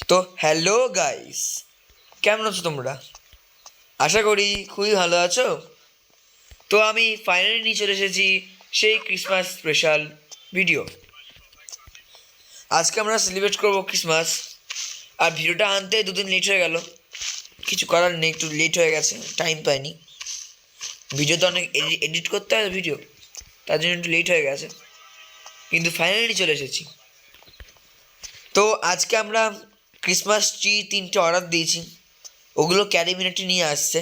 তো hello guys, কেমন আছো তোমরা? আশা করি খুবই ভালো আছো। তো আমি ফাইনালি নিয়ে চলে এসেছি সেই ক্রিসমাস স্পেশাল ভিডিও। আজকে আমরা সেলিব্রেট করবো ক্রিসমাস। আর ভিডিওটা আনতে দুদিন লেট হয়ে গেল, কিছু করার নেই, একটু লেট হয়ে গেছে, টাইম পাইনি। ভিডিও তো অনেক এডিট করতে হয় ভিডিও, তার জন্য একটু লেট হয়ে গেছে, কিন্তু ফাইনালি চলে এসেছি। তো আজকে আমরা ক্রিসমাস ট্রি 3টে অর্ডার দিয়েছি, ওগুলো ক্যারিমিনেটি নিয়ে আসছে।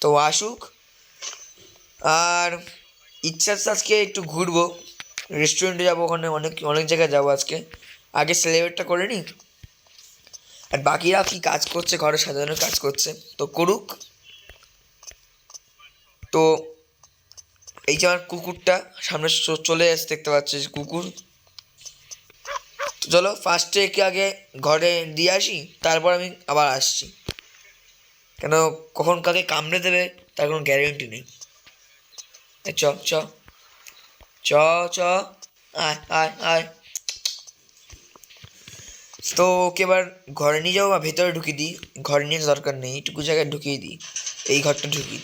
তো আসুক। আর ইচ্ছা আছে আজকে একটু ঘুরবো, রেস্টুরেন্টে যাবো, ওখানে অনেক অনেক জায়গায় যাবো আজকে। আগে সেলিব্রেটটা করে নিই, আর বাকিরা কি কাজ করছে, ঘরে সাজানোর কাজ করছে, তো করুক। তো এই যে আমার কুকুরটা সামনে চলে এসে, দেখতে পাচ্ছি কুকুর। তো চলো ফার্স্টে একে আগে ঘরে দিয়ে আসি, তারপর আমি আবার আসছি, কেন কখন কাকে কামড়ে দেবে তার কোনো গ্যারেন্টি নেই। চ চ চ চ, আয় আয় আয়। তো ওকে এবার ঘরে নিয়ে যাবো বা ভেতরে ঢুকিয়ে দিই? ঘরে নিয়ে দরকার নেই, এইটুকু জায়গায় ঢুকিয়ে দিই, এই ঘরটা ঢুকিয়ে দিই,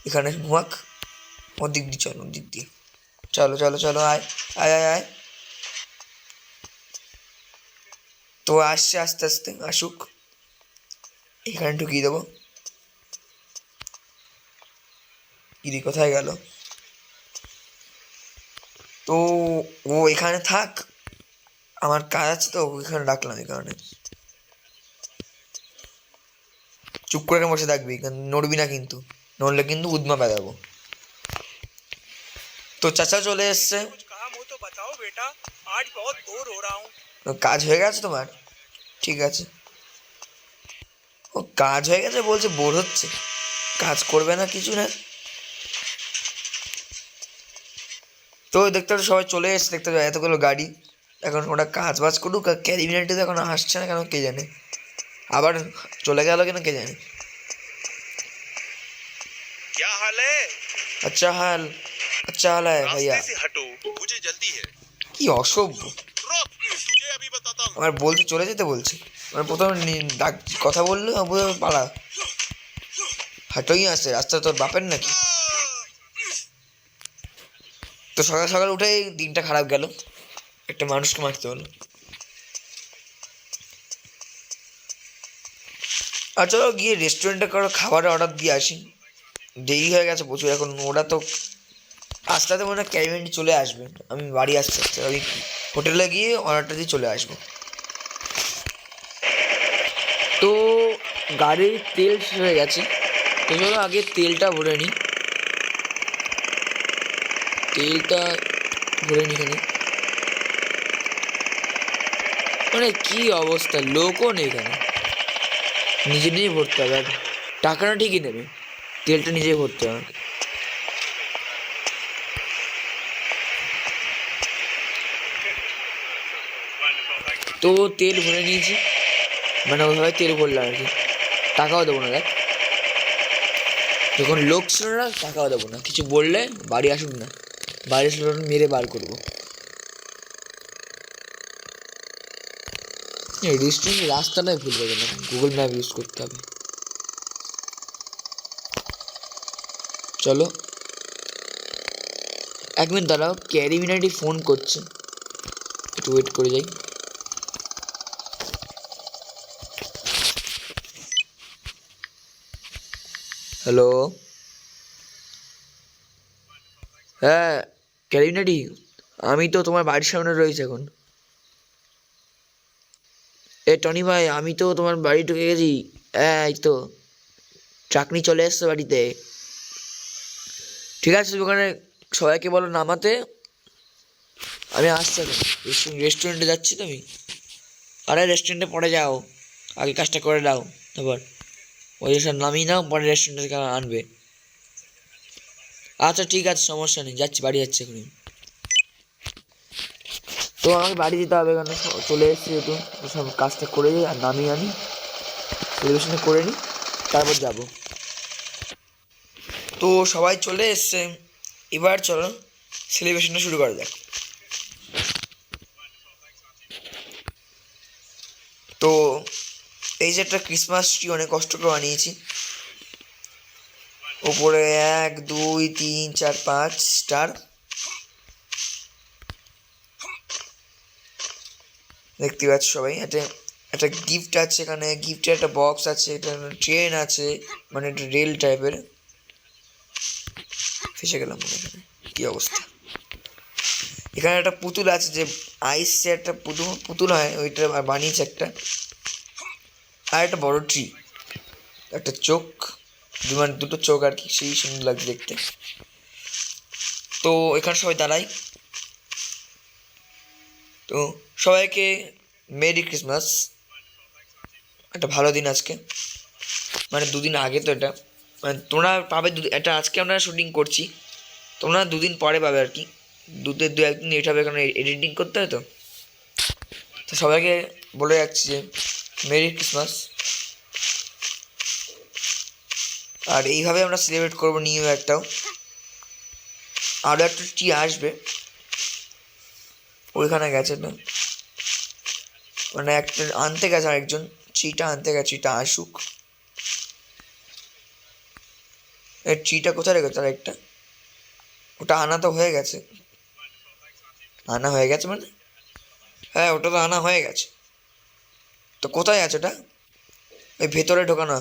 এখানে ঘুমাক। ওর দিক দিয়ে চলো, ওর দিক দিয়ে চলো চলো চলো, আয় আয় আয় আয়। তো আসছে, আস্তে আস্তে আসুক, এখানে ঢুকিয়ে দেবো। দিদি কোথায় গেল? তো ও এখানে থাক, আমার কাজ আছে তো এখানে রাখলাম, এই কারণে। চুপ করে বসে থাকবি, নড়বি না কিন্তু, নড়লে কিন্তু উদমা বেঁধাবো। তো চাচা চলে এসছে। কাজ হয়ে গেছে তোমার? ঠিক আছে। ও কাজ হয়ে গেছে বলছে, বোর হচ্ছে, কাজ করবে না কিছু না। তো দেখতে সবাই চলে এসছে, দেখতে এতগুলো গাড়ি। এখন ওরা কাজ বাজ করুক, আর ক্যারিমিনাটি তো এখন আসছে না কেন কে জানে, আবার চলে গেল কেন কে জানে। আচ্ছা হাল, আচ্ছা হাল হ্যাঁ ভাইয়া। কি অসভ্য, আমার বলতে চলে যেতে বলছে, আমার প্রথমে ডাক কথা বললো পালা, হাঁটোই আসছে, রাস্তা তোর বাপের নাকি? তো সকাল সকাল উঠেই দিনটা খারাপ গেল, একটা মানুষকে মারতে হলো। আর চলো গিয়ে রেস্টুরেন্টে কারো খাবারের অর্ডার দিয়ে আসি, দেরি হয়ে গেছে প্রচুর। এখন ওরা তো আস্তে আস্তে মনে হয় ক্যারিমিনেটি চলে আসবে, আমি বাড়ি আসতে আসতে ওই হোটেলে গিয়ে অর্ডারটা দিয়ে চলে আসবো। তো গাড়ির তেল শেষ হয়ে গেছে, তো চলো আগে তেলটা ভরে নিই, তেলটা ভরে নিই এখানে। মানে কি অবস্থা, লোকও নেই এখানে, নিজে নিজে ভরতে হবে। আর টাকাটা ঠিকই নেবে, তেলটা নিজেই ভরতে হবে। তো তেল ভরে নিয়েছি, মানে ওইভাবে তেল ভরলাম আর কি, টাকাও দেবো না। দেখ যখন লোক ছিল না টাকাও দেবো না, কিছু বললে বাড়ি আসুক না, বাড়ি আসলে মেরে বার করবো। রেস্টুরেন্টের রাস্তাটাই ভুল হবে না, গুগল ম্যাপ ইউজ করতে হবে। চলো 1 মিনিট দাঁড়াও, ক্যারিমিনাটি ফোন করছে, একটু ওয়েট করে যাই। হ্যালো, হ্যাঁ ক্যারিমিনাটি, আমি তো তোমার বাড়ির সামনে রয়েছে এখন। এ টনি ভাই, আমি তো তোমার বাড়ি ঢুকে গেছি। হ্যাঁ এই তো চাকনি চলে এসছে বাড়িতে। ঠিক আছে ওখানে সবাইকে বলো নামাতে, আমি আসছি এখন, রেস্টুরেন্টে যাচ্ছি তো আমি। আরে রেস্টুরেন্টে পরে যাও, আগে কাজটা করে দাও, তারপর ওই সব নামিয়ে নাও, পরে রেস্টুরেন্ট থেকে আনবে। আচ্ছা ঠিক আছে, সমস্যা নেই, যাচ্ছি, বাড়ি যাচ্ছি এখন। তো আমাকে বাড়ি যেতে হবে, কেন চলে এসেছি যেহেতু, সব কাজটা করে যাই আর নামিয়ে আনি, সেলিব্রেশনে করে নিই, তারপর যাব। তো সবাই চলে এসছে, এবার চলো সেলিব্রেশনটা শুরু করা যাক। তো এই যে একটা ক্রিসমাস ট্রি অনেক কষ্ট করে বানিয়েছি, ওপরে 1 2 3 4 5 স্টার। দেখতে পাচ্ছ সবাই, একটা একটা গিফট আছে এখানে, গিফটের একটা বক্স আছে, এটা ট্রেন আছে, মানে একটা রেল টাইপের। ফেসে গেলাম এখানে, কি অবস্থা। এখানে একটা পুতুল আছে, যে আইসে একটা পুতুল হয়, ওইটা বানিয়েছে একটা। আর একটা বড় ট্রি, একটা চোখ, মানে দুটো চোখ আর কি, সেই সুন্দর লাগছে দেখতে। তো এখানে সবাই দাঁড়াই। তো সবাইকে মেরি ক্রিসমাস। একটা ভালো দিন আজকে, মানে দুদিন আগে তো এটা, মানে তোমরা পাবে এটা আজকে আমরা শুটিং করছি, তোমরা দুদিন পরে পাবে আর কি, দু একদিন লেট হবে, কারণ এডিটিং করতে হয়। তো তো সবাইকে বলে যাচ্ছি যে মেরি ক্রিসমাস। আর এইভাবে আমরা সেলিব্রেট করবো নিউ ইয়ারটাও। আরও একটা ট্রি আসবে, ওইখানে গেছে না, মানে একটা আনতে গেছে আরেকজন, ট্রিটা আনতে গেছে, ট্রিটা আসুক। এই ট্রিটা কোথায় রেখেছে আরেকটা? ওটা আনা তো হয়ে গেছে, আনা হয়ে গেছে মানে, হ্যাঁ ওটা তো আনা হয়ে গেছে। তো কোথায় আছে ওটা? ওই ভেতরে ঢোকানো।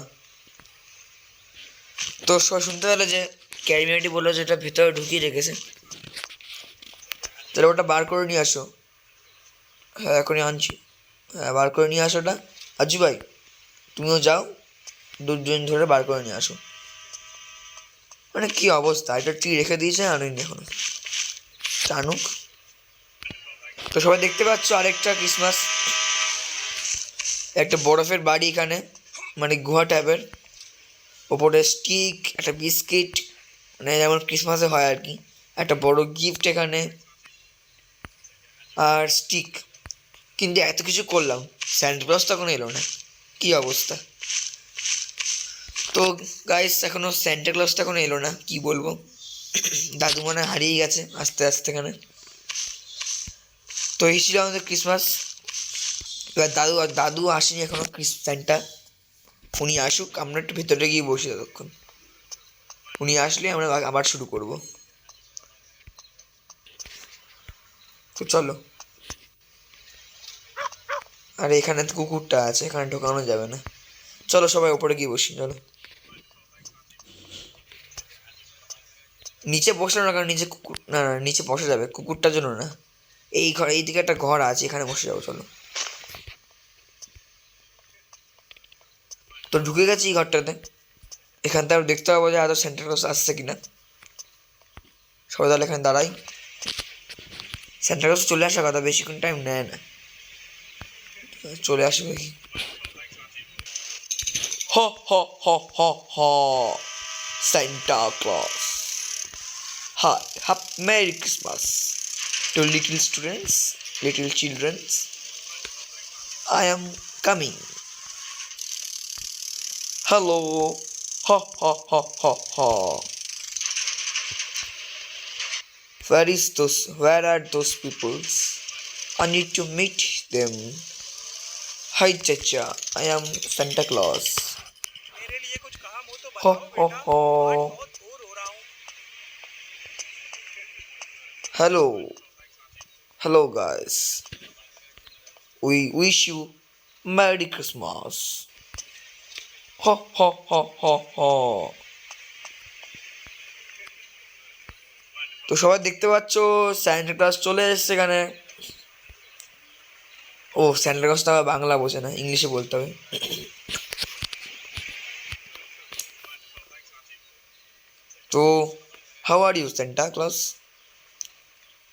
তো শুনতে পেলে যে ক্যারিমিনাটি বললো যে এটা ভেতরে ঢুকিয়ে রেখেছে, তাহলে ওটা বার করে নিয়ে আসো। হ্যাঁ এখনই আনছি, হ্যাঁ বার করে নিয়ে আসো ওটা। আজু ভাই তুমিও যাও, দুদিন ধরে বার করে নিয়ে আসো। মানে কি অবস্থা, এটা ট্রি রেখে দিয়েছে, আনুনি এখনো, আনুক। তো সবাই দেখতে পাচ্ছ আরেকটা ক্রিসমাস, একটা বরফের বাড়ি এখানে, মানে গুহা টাইপের, ওপরে স্টিক, একটা বিস্কিট, মানে যেমন ক্রিসমাসে হয় আর কি, একটা বড় গিফট এখানে, আর স্টিক। কিন্তু এত কিছু করলাম, স্যান্টা ক্লজ তখন এলো না, কি অবস্থা। তো গাইস এখনো স্যান্টা ক্লজ তখন এলো না, কি বলবো। দাদু মনে হারিয়ে গেছে আস্তে আস্তে এখানে। তো এই ছিল আমাদের ক্রিসমাস। এবার দাদু আসেনি এখনো, স্যান্টা। উনি আসুক, আমরা একটু ভেতরে গিয়ে বসি ততক্ষণ, উনি আসলে আমরা আবার শুরু করব। তো চলো। আর এখানে তো কুকুরটা আছে, এখানে ঢোকানো যাবে না, চলো সবাই ওপরে গিয়ে বসি, চলো। নিচে বসলাম না, কারণ নিচে কুকুর, না না নিচে বসা যাবে, কুকুরটার জন্য না। এই ঘর, এইদিকে একটা ঘর আছে, এখানে বসে যাবো, চলো। তো ঢুকে গেছি এই ঘরটাতে, এখান থেকে দেখতে পাবো যে আদৌ সেন্টার ক্লজ আসছে কিনা। সবাই তাহলে এখানে দাঁড়াই। সেন্টার ক্লজ চলে আসার কথা, বেশিক্ষণ টাইম নেয় না, চলে আসবে কি। হ হ হ হ হ Santa Claus. Hi, Merry Christmas to little students, little children. I am coming. Hello. Ha ha ha ha ha. Where are those peoples? I need to meet them. Hi Chacha, I am Santa Claus. Ho ho ho. Hello. Hello guys. We wish you Merry Christmas. Ho ho ho ho ho. তো সবাই দেখতে পাচ্ছ Santa Claus চলে এসেছে এখানে। ও Santa Claus তো বাংলা বোঝে না, ইংলিশে বলতে হবে। তো how are you Santa Claus?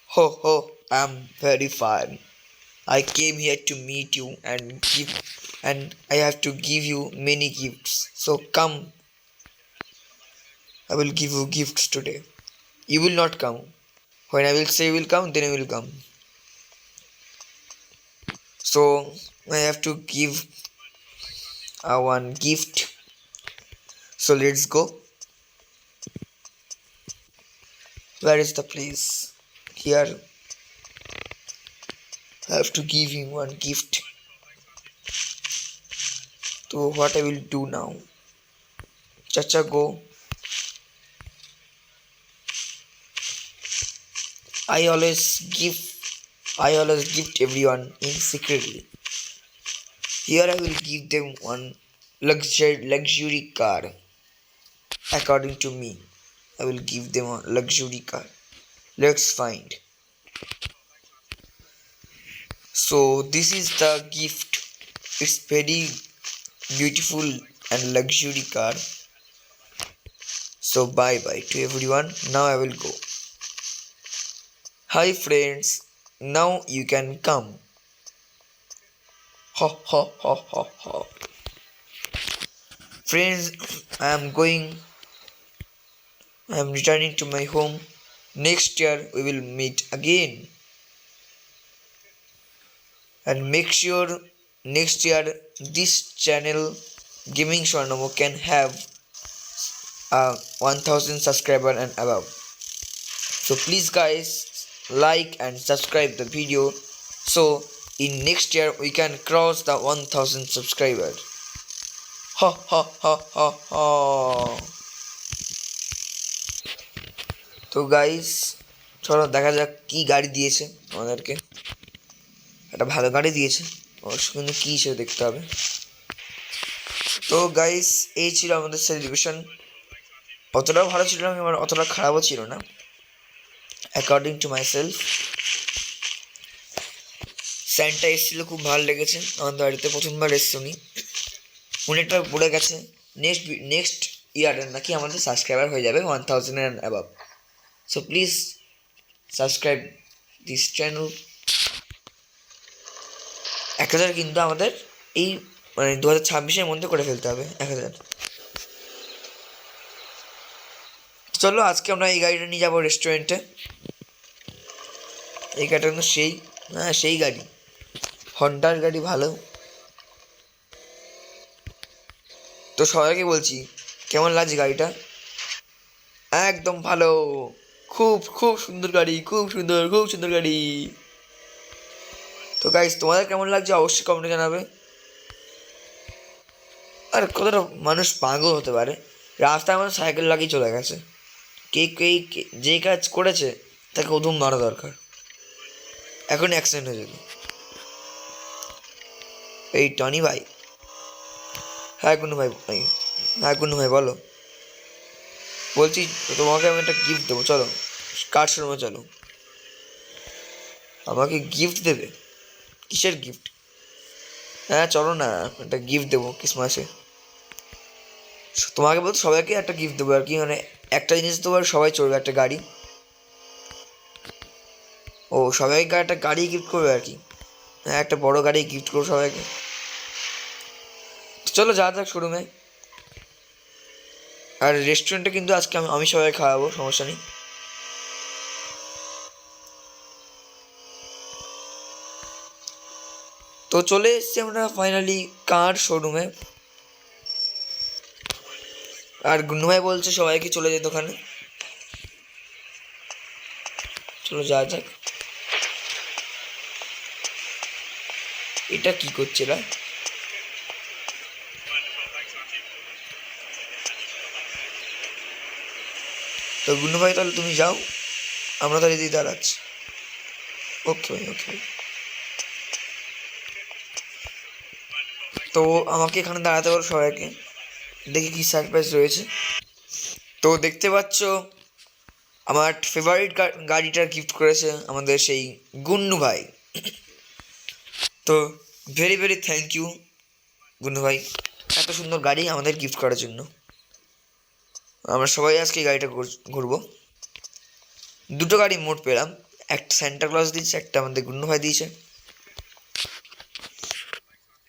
Ho ho, I'm very fine. I came here to meet you and I have to give you many gifts. So come, I will give you gifts today. You will not come. When I will say you will come, then you will come. So I have to give one gift. So let's go. Where is the place? Here. I have to give him one gift. So what I will do now? Chacha, go. I always gift everyone in secretly. Here I will give them one luxury car. According to me, I will give them a luxury car. Let's find. So this is the gift. It's very beautiful and luxury car. So bye bye to everyone. Now I will go. Hi friends. Now you can come. Ha ha ha ha ha. Friends, I am returning to my home. Next year we will meet again. And make sure next year this channel Gaming Swarnamo can have 1000 subscriber and above. So please guys, like and subscribe the video so in next year we can cross the 1000 subscribers. Ha ha ha ha ha. তো guys চলো দেখা যাক কি গাড়ি দিয়েছে আমাদেরকে। একটা ভালো গাড়ি দিয়েছে, অবশ্য কিন্তু কী হিসেবে দেখতে হবে। তো গাইস এই ছিল আমাদের সেলিব্রেশন। অতটাও ভালো ছিল না, আমার অতটা খারাপও ছিল না, according to my self. Santa এসেছিলো, খুব ভালো লেগেছে। আমাদের বাড়িতে প্রথমবার এসছে উনি একটা বলে গেছে নেক্সট ইয়ারে নাকি আমাদের সাবস্ক্রাইবার হয়ে যাবে 1000 and above. So please subscribe this channel. 1000 কিন্তু আমাদের এই মানে 2026-এর মধ্যে করে ফেলতে হবে 1000। চলো আজকে আমরা এই গাড়িটা নিয়ে যাবো রেস্টুরেন্টে। এই গাড়িটা কিন্তু সেই গাড়ি, হন্ডার গাড়ি, ভালো। তো সবাইকে বলছি কেমন লাগছে গাড়িটা? একদম ভালো, খুব খুব সুন্দর গাড়ি, খুব সুন্দর গাড়ি। তো গাইস তোমাদের কেমন লাগছে অবশ্যই কমেন্টে জানাবে। আর কতটা মানুষ পাগল হতে পারে, রাস্তায় আমাদের সাইকেল লাগিয়ে চলে গেছে। যে কাজ করেছে তাকে উধুম মারা দরকার, এখন অ্যাক্সিডেন্ট হয়ে যেত। এই টনি ভাই, হ্যাঁ গুন্নু ভাই বলো। বলছি তোমাকে আমি একটা গিফট দেবো, চলো কার শোরুমে চলো। আমাকে গিফট দেবে? কিসের গিফট? হ্যাঁ চলো না, একটা গিফট দেবো ক্রিসমাসে। তোমাকে বলতো সবাইকে একটা গিফট দেবো আর কি, মানে একটা জিনিস দেবো আর সবাই চলবে, একটা গাড়ি। ও সবাইকে একটা গাড়ি গিফট করবে আর কি? হ্যাঁ একটা বড় গাড়ি গিফট করবো সবাইকে। চলো যা যাক শোরুমে। আর রেস্টুরেন্টে কিন্তু আজকে আমি সবাই খাওয়াবো, সমস্যা নেই। তো চলে এসছি আমরা ফাইনালি কার শোরুমে। আর গুন্নু ভাই বলছে সবাইকে চলে যেত ওখানে। চলো যা যাক। এটা কি করছে না? তো গুন্নু ভাই তাহলে তুমি যাও, আমরা তাহলে দিদি দাঁড়াচ্ছি। ওকে ভাই। তো আমাকে এখানে দাঁড়াতে পারো সবাইকে, দেখি কি সারপ্রাইজ রয়েছে। তো দেখতে পাচ্ছ আমার ফেভারিট গাড়িটা গিফট করেছে আমাদের সেই গুন্নু ভাই। তো ভেরি ভেরি থ্যাংক ইউ গুন্নু ভাই, এত সুন্দর গাড়ি আমাদের গিফট করার জন্য। আমরা সবাই আজকে এই গাড়িটা ঘুরবো। দুটো গাড়ি মোট পেলাম, একটা সান্টা ক্লজ দিয়েছে, একটা আমাদের গুন্নু ভাই দিয়েছে।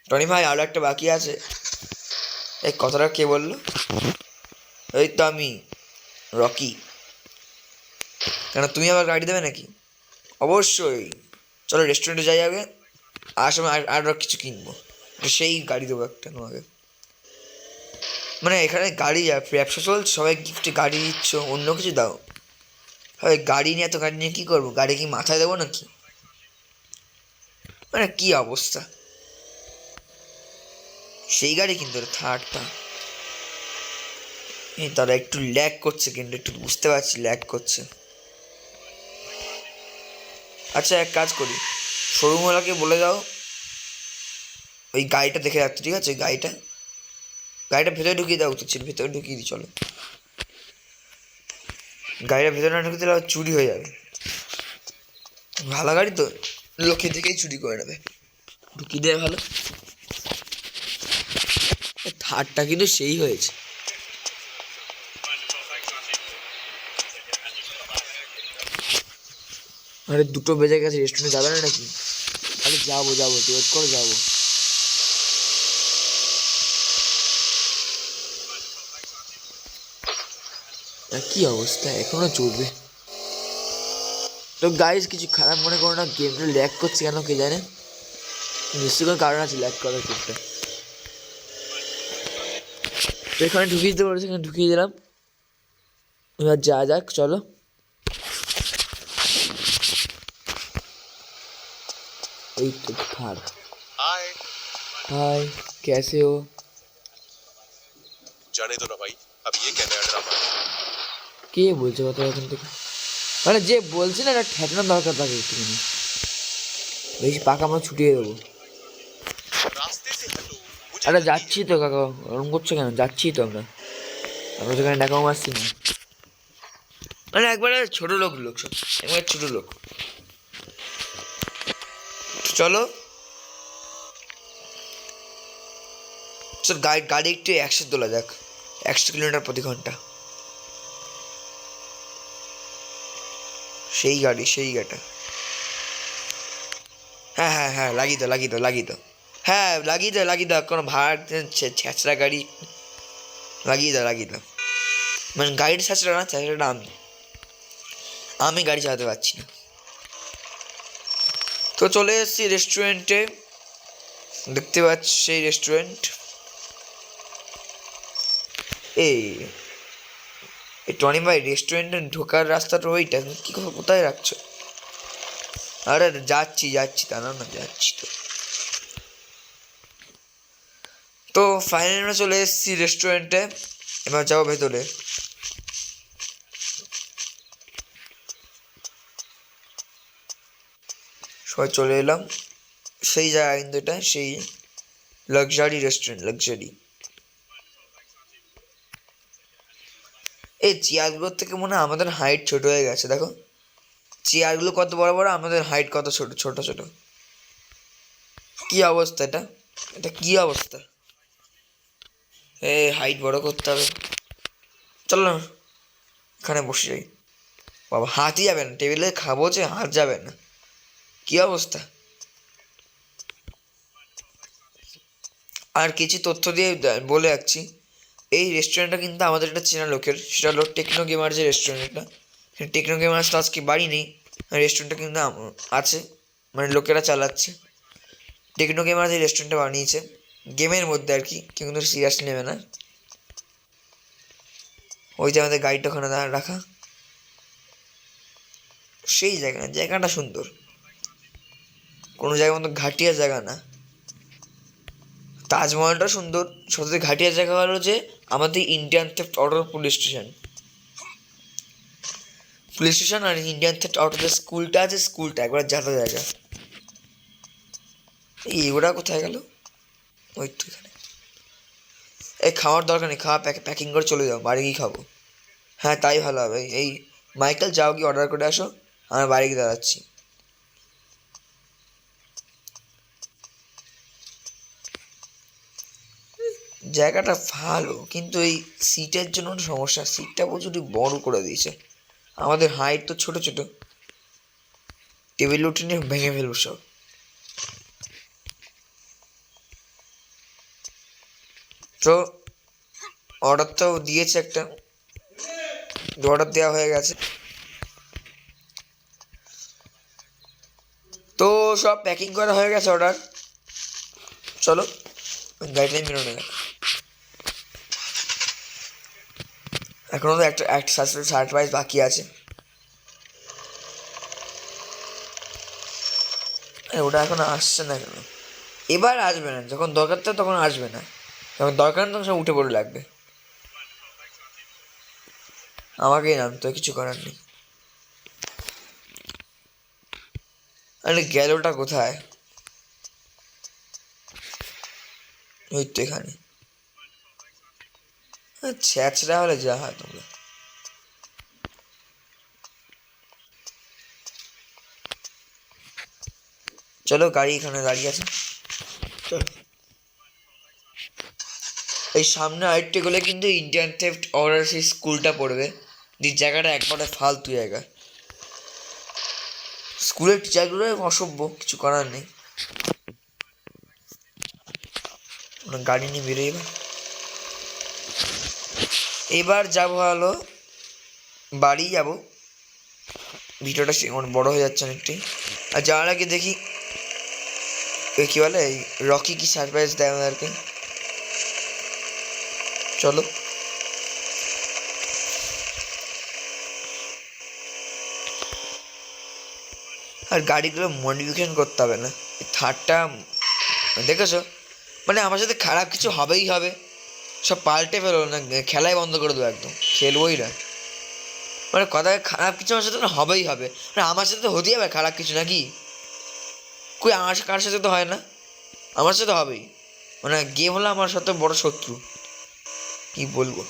টনি ভাই আরও একটা বাকি আছে। এই কথাটা কে বললো? এই তো আমি, রকি। কেন তুমি আবার গাড়ি দেবে নাকি? অবশ্যই, চলো রেস্টুরেন্টে যাই আগে, আর সময় আরও কিছু কিনবো, সেই গাড়ি দেবো একটা তোমাকে। মানে এখানে গাড়ি ব্যবসা চলছে, সবাই গিফটে গাড়ি দিচ্ছ, অন্য কিছু দাও। হয় গাড়ি নিয়ে, এত গাড়ি নিয়ে কী করবো? গাড়ি কি মাথায় দেবো নাকি? মানে কী অবস্থা! সেই গাড়ি কিন্তু থার্ডটা। তারা একটু ল্যাগ করছে, কিন্তু একটু বুঝতে পারছি ল্যাগ করছে। আচ্ছা এক কাজ করি, শোরুমওয়ালাকে বলে দাও ওই গাড়িটা দেখে রাখতে, ঠিক আছে? ওই গাড়িটা ভেতরে ঢুকিয়ে দেওয়া উচিত ছিল, ভেতরে ঢুকিয়ে দিই চলো। গাড়িটা ভেতরে না ঢুকিয়ে দিলে চুরি হয়ে যাবে। ভালো গাড়ি তো, লোকে দেখেই চুরি করে নেবে, ঢুকিয়ে দেওয়া ভালো। থার্ডটা কিন্তু সেই হয়েছে। আরে 2টো বেজে গেছে, রেস্টুরেন্টে যাবে না নাকি? আরে যাবো তুই ওয়েট করে যাবো। কি অবস্থা, এখনো চলবে। তো গাইস কিছু খারাপ মনে করো না, গেমটা ল্যাগ করছে কেন কে জানে, নিশ্চয়ই কোনো কারণ আছে ল্যাগ করার ক্ষেত্রে। তো এখানে ঢুকিয়ে দিতে পারছি, এখানে ঢুকিয়ে দিলাম। এবার যা যাক চলো। এই তো থার্ড। हाय कैसे हो? जाने दो ना भाई, अब ये क्या नया ड्रामा है? কে বলছে কথা এখন থেকে? মানে যে বলছে না, এটা ঠেকানোর দরকার থাকে একটুখানি, বেশি পাকা আমরা ছুটিয়ে দেবো। रास्ते से हटो, मुझे আরে जल्दी যাচ্ছি তো কাকা, ওরম করছো কেন? যাচ্ছি তো আমরা সেখানে ডাকাও মারছি না। মানে একবারে ছোট লোক সব, একবারে ছোট লোক। চলো চল, গাড়ি একটু 100 তোলা যাক, 100 কিলোমিটার প্রতি ঘন্টা। সেই গাড়িটা। হ্যাঁ লাগিয়ে দাও। হ্যাঁ লাগিয়ে দাও, কোনো ভাড়া ছ্যাঁচড়া গাড়ি লাগিয়ে দাও। মানে গাড়ির ছ্যাঁচড়াটা আমি গাড়ি চালাতে পারছি না। তো চলে এসেছি রেস্টুরেন্টে, দেখতে পাচ্ছি সেই রেস্টুরেন্ট। এই টনি ভাই, রেস্টুরেন্টে ঢোকার রাস্তাটা ওইটা, কি কোথায় রাখছো? আরে যাচ্ছি তা না যাচ্ছি তো। তো ফাইনালি আমরা চলে এসেছি রেস্টুরেন্টে, এবার যাবো ভেতরে। সবাই চলে এলাম সেই জায়গা, কিন্তু এটা সেই লাক্সারি রেস্টুরেন্ট, লাক্সারি। এই চেয়ারগুলোর থেকে মনে হয় আমাদের হাইট ছোট হয়ে গেছে, দেখো চেয়ারগুলো কত বড়, আমাদের হাইট কত ছোট। কি অবস্থা এটা কি অবস্থা? হাইট বড় করতে হবে, চলো না এখানে বসে যাই। বাবা হাতই যাবে না, টেবিলে খাবো যে হাত যাবে না, কি অবস্থা। আর কিছু তথ্য দিয়ে বলে রাখছি, এই রেস্টুরেন্টটা কিন্তু আমাদের একটা চেনা লোকের, সেটা হলো টেকনো গেমার যে রেস্টুরেন্টটা। টেকনো গেমার্স তো আজকে বাড়ি নেই, রেস্টুরেন্টটা কিন্তু আছে, মানে লোকেরা চালাচ্ছে। টেকনো গেমার যে রেস্টুরেন্টটা বানিয়েছে গেমের মধ্যে আর কি, কেউ কিন্তু সিরিয়াস নেবে না। ওই যে আমাদের গাড়িটা ওখানে রাখা, সেই জায়গাটা সুন্দর, কোনো জায়গার মতো ঘাটিয়া জায়গা না। তাজমহলটা সুন্দর, সবথেকে ঘাটিয়া জায়গা হলো যে আমাদের Indian theft order police station আর ইন্ডিয়ান থেফট অর্ডার যে স্কুলটা আছে, স্কুলটা একবার যাতা জায়গা। এই ওরা কোথায় গেল? ওই তো এখানে। এই খাওয়ার দরকার নেই, খাওয়া প্যাকিং করে চলে যাও, বাড়ি গিয়ে খাবো। হ্যাঁ তাই ভালো হবে। এই মাইকেল যাও গিয়ে অর্ডার করে আসো, আমরা বাড়ি গিয়ে দাঁড়াচ্ছি। জায়গাটা ভালো, কিন্তু এই সিটের জন্য সমস্যা, সিটটা প্রচুর বড় করে দিয়েছে, আমাদের হাইট তো ছোট, টেবিল উঠে নিয়ে ভেঙে ফেলবো সব। তো অর্ডার তো দিয়েছে একটা, অর্ডার দেওয়া হয়ে গেছে, তো সব প্যাকিং করা হয়ে গেছে অর্ডার। চলো গাড়িটাই বেরোনো যাক। এখনো তো একটা সারপ্রাইজ বাকি আছে। ওটা এখন আসছে না কেন? এবার আসবে না, যখন দরকার তো তখন আসবে না। যখন দরকার না তখন সব উঠে পড়ে লাগবে, আমাকেই নামতে হয়, কিছু করার নেই। আরে গেলোটা কোথায়? ওই তো এখানে। ছ্যাঁচড়া হলে যা হয় তোমরা। চলো, গাড়ি এখানে দাঁড়িয়ে আছে, চলো। এই সামনে আরেকটু গেলে কিন্তু ইন্ডিয়ান থেফট অর্ডার সেই স্কুলটা পড়বে, যে জায়গাটা একবারে ফালতু জায়গা। স্কুলের টিচারগুলো অসভ্য, কিছু করার নেই। গাড়ি নিয়ে বেরোই এবার। এবার যাবো হলো বাড়ি যাব। ভিডিওটা অনেক বড় হয়ে যাচ্ছে অনেকটাই। আর যাওয়ার আগে দেখি ওই কী বলে, এই রকি কি সারপ্রাইজ দেয় আমাদেরকে। চলো। আর গাড়িগুলো মডিফিকেশন করতে হবে না, থার্ডটা দেখেছো, মানে আমার সাথে খারাপ কিছু হবেই হবে, সব পাল্টে ফেলো না, খেলাই বন্ধ করে দেবো, একদম খেলবোই না। মানে কথায় খারাপ কিছু আমার সাথে না হবেই হবে, মানে আমার সাথে হতেই হবে খারাপ কিছু, নাকি কই আমার কার সাথে তো হয় না, আমার সাথে হবেই। মানে গেম হলো আমার সাথে বড় শত্রু, কি বলবো।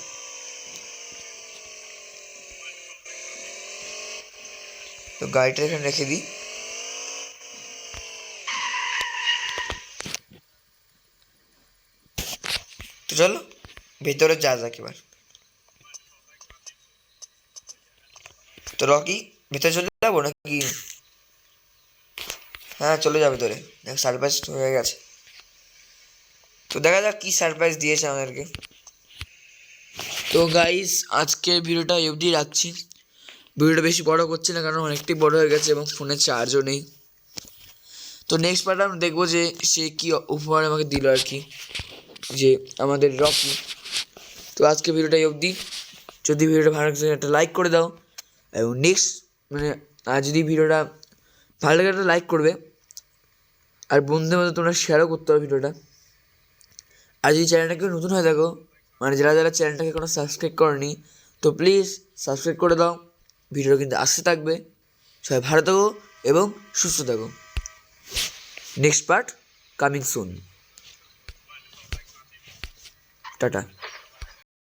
তো গাড়িটা এখানে রেখে দিই। তো চলো ভেতরে যা যাক এবার। তো রকি ভেতরে চলে যাবো নাকি? হ্যাঁ চলে যাবে ভেতরে, দেখ সারপ্রাইজ হয়ে গেছে। তো দেখা যাক কি সারপ্রাইজ দিয়েছে আমাদেরকে। তো গাইস আজকের ভিডিওটা অবধি রাখছি, ভিডিওটা বেশি বড় করছি না কারণ অনেকটাই বড় হয়ে গেছে এবং ফোনে চার্জও নেই। তো নেক্সট পার্ট আমরা দেখবো যে সে কী উপহার আমাকে দিল আর কি, যে আমাদের রকি। তো আজকে ভিডিওটাই অবধি, যদি ভিডিওটা ভালো লাগে একটা লাইক করে দাও, এবং নেক্সট মানে আর যদি ভিডিওটা ভালো লাগে একটা লাইক করবে, আর বন্ধুদের মধ্যে তোমরা শেয়ারও করতে হবে ভিডিওটা। আর যদি চ্যানেলটাকে নতুন হয়ে থাকো, মানে যারা যারা চ্যানেলটাকে কোনো সাবস্ক্রাইব করনি, তো প্লিজ সাবস্ক্রাইব করে দাও। ভিডিও কিন্তু আসতে থাকবে। সবাই ভালো থাকো এবং সুস্থ থাকো। Next part coming soon. Tata.